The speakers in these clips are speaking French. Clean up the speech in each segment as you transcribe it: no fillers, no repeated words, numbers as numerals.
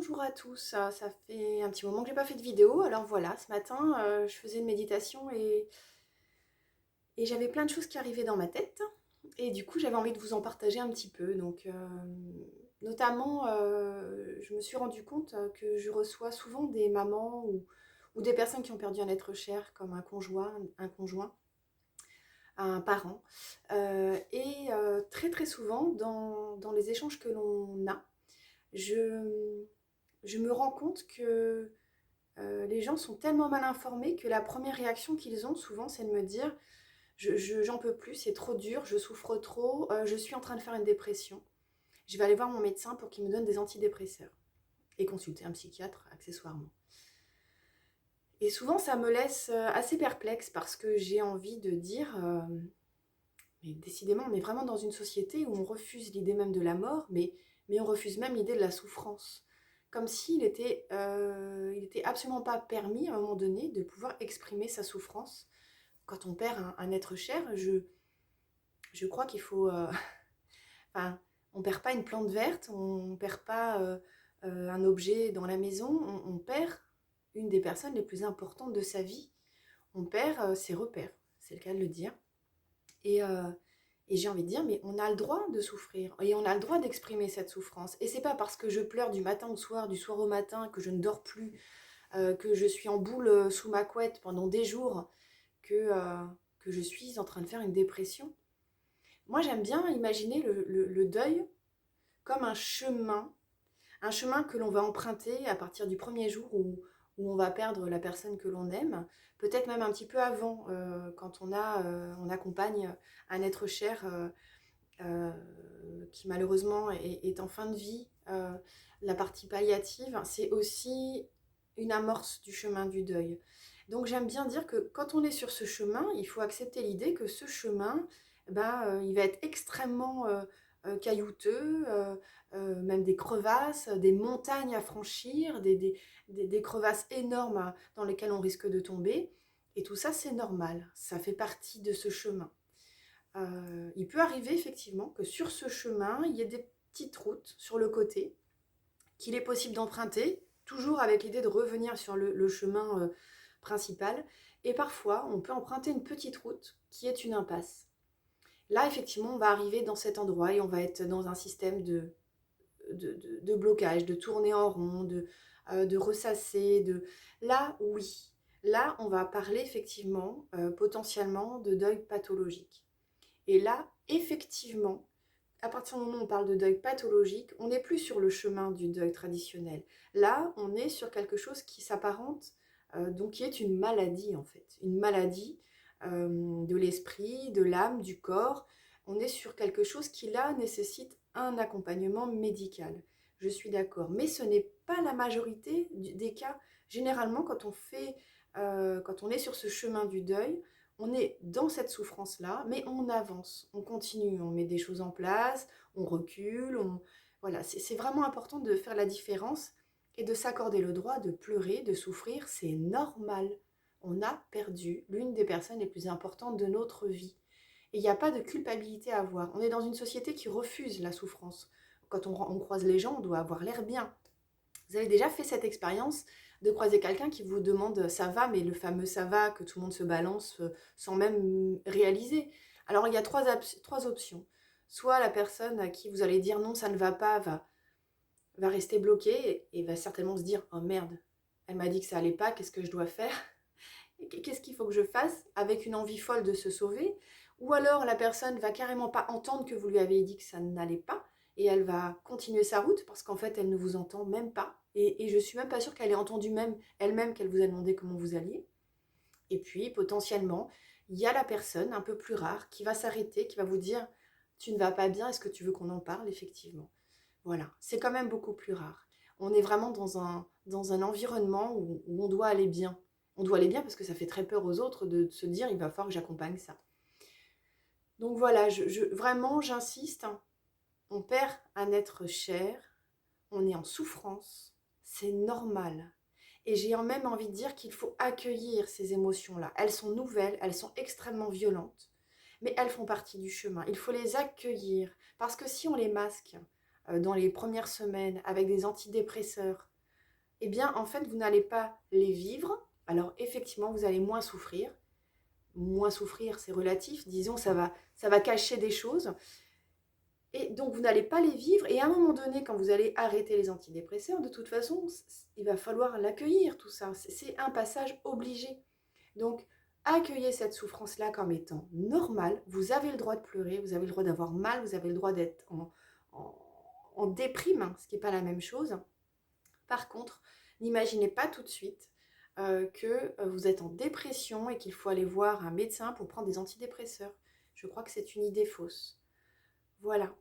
Bonjour à tous, ça fait un petit moment que j'ai pas fait de vidéo, alors voilà, ce matin je faisais une méditation et j'avais plein de choses qui arrivaient dans ma tête et du coup j'avais envie de vous en partager un petit peu. Donc notamment je me suis rendu compte que je reçois souvent des mamans ou des personnes qui ont perdu un être cher comme un conjoint, un parent. Très très souvent dans les échanges que l'on a, je, je me rends compte que les gens sont tellement mal informés que la première réaction qu'ils ont souvent, c'est de me dire j'en peux plus, c'est trop dur, je souffre trop, je suis en train de faire une dépression. Je vais aller voir mon médecin pour qu'il me donne des antidépresseurs et consulter un psychiatre accessoirement. Et souvent, ça me laisse assez perplexe parce que j'ai envie de dire mais décidément, on est vraiment dans une société où on refuse l'idée même de la mort, mais on refuse même l'idée de la souffrance. Comme il était absolument pas permis à un moment donné de pouvoir exprimer sa souffrance. Quand on perd un être cher, je crois qu'il faut... enfin, on perd pas une plante verte, on perd pas un objet dans la maison, on perd une des personnes les plus importantes de sa vie. On perd ses repères, c'est le cas de le dire. Et, euh, et j'ai envie de dire, mais on a le droit de souffrir et on a le droit d'exprimer cette souffrance. Et c'est pas parce que je pleure du matin au soir, du soir au matin, que je ne dors plus, que je suis en boule sous ma couette pendant des jours, que je suis en train de faire une dépression. Moi, j'aime bien imaginer le deuil comme un chemin que l'on va emprunter à partir du premier jour où on va perdre la personne que l'on aime, peut-être même un petit peu avant, quand on accompagne un être cher euh, qui malheureusement est en fin de vie. La partie palliative, c'est aussi une amorce du chemin du deuil. Donc j'aime bien dire que quand on est sur ce chemin, il faut accepter l'idée que ce chemin, il va être extrêmement caillouteux, même des crevasses, des montagnes à franchir, des crevasses énormes dans lesquelles on risque de tomber. Et tout ça, c'est normal, ça fait partie de ce chemin. Il peut arriver effectivement que sur ce chemin, il y ait des petites routes sur le côté qu'il est possible d'emprunter, toujours avec l'idée de revenir sur le chemin principal. Et parfois, on peut emprunter une petite route qui est une impasse. Là, effectivement, on va arriver dans cet endroit et on va être dans un système de blocage, de tourner en rond, de ressasser. Là, oui. Là, on va parler effectivement, potentiellement, de deuil pathologique. Et là, effectivement, à partir du moment où on parle de deuil pathologique, on n'est plus sur le chemin du deuil traditionnel. Là, on est sur quelque chose qui s'apparente, donc qui est une maladie en fait. Une maladie de l'esprit, de l'âme, du corps. On est sur quelque chose qui là nécessite un accompagnement médical. Je suis d'accord. Mais ce n'est pas la majorité des cas. Généralement, quand on est sur ce chemin du deuil, on est dans cette souffrance-là, mais on avance, on continue, on met des choses en place, on recule, voilà, c'est vraiment important de faire la différence et de s'accorder le droit de pleurer, de souffrir, c'est normal. On a perdu l'une des personnes les plus importantes de notre vie. Et il n'y a pas de culpabilité à avoir. On est dans une société qui refuse la souffrance. Quand on croise les gens, on doit avoir l'air bien. Vous avez déjà fait cette expérience de croiser quelqu'un qui vous demande ça va, mais le fameux ça va que tout le monde se balance sans même réaliser. Alors il y a trois options. Soit la personne à qui vous allez dire non, ça ne va pas, va rester bloquée et va certainement se dire oh merde, elle m'a dit que ça allait pas, qu'est-ce que je dois faire? Qu'est-ce qu'il faut que je fasse avec une envie folle de se sauver? Ou alors la personne va carrément pas entendre que vous lui avez dit que ça n'allait pas et elle va continuer sa route parce qu'en fait elle ne vous entend même pas et je suis même pas sûre qu'elle ait entendu même elle-même qu'elle vous a demandé comment vous alliez. Et puis potentiellement il y a la personne un peu plus rare qui va s'arrêter, qui va vous dire tu ne vas pas bien, est-ce que tu veux qu'on en parle? Effectivement. Voilà, c'est quand même beaucoup plus rare. On est vraiment dans un environnement où on doit aller bien. On doit aller bien parce que ça fait très peur aux autres de se dire il va falloir que j'accompagne ça. Donc voilà, vraiment j'insiste, hein, on perd un être cher, on est en souffrance, c'est normal. Et j'ai même envie de dire qu'il faut accueillir ces émotions-là. Elles sont nouvelles, elles sont extrêmement violentes, mais elles font partie du chemin. Il faut les accueillir parce que si on les masque dans les premières semaines avec des antidépresseurs, eh bien, en fait, vous n'allez pas les vivre. Alors, effectivement, vous allez moins souffrir. Moins souffrir, c'est relatif. Disons, ça va cacher des choses. Et donc, vous n'allez pas les vivre. Et à un moment donné, quand vous allez arrêter les antidépresseurs, de toute façon, il va falloir l'accueillir, tout ça. C'est un passage obligé. Donc, accueillez cette souffrance-là comme étant normale. Vous avez le droit de pleurer, vous avez le droit d'avoir mal, vous avez le droit d'être en, en déprime, hein, ce qui n'est pas la même chose. Par contre, n'imaginez pas tout de suite que vous êtes en dépression et qu'il faut aller voir un médecin pour prendre des antidépresseurs. Je crois que c'est une idée fausse. Voilà.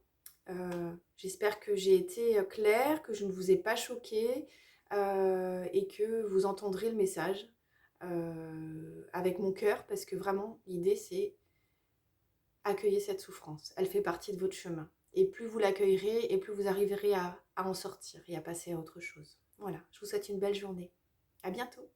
J'espère que j'ai été claire, que je ne vous ai pas choqué et que vous entendrez le message avec mon cœur, parce que vraiment, l'idée, c'est accueillir cette souffrance. Elle fait partie de votre chemin. Et plus vous l'accueillerez, et plus vous arriverez à en sortir et à passer à autre chose. Voilà, je vous souhaite une belle journée. À bientôt.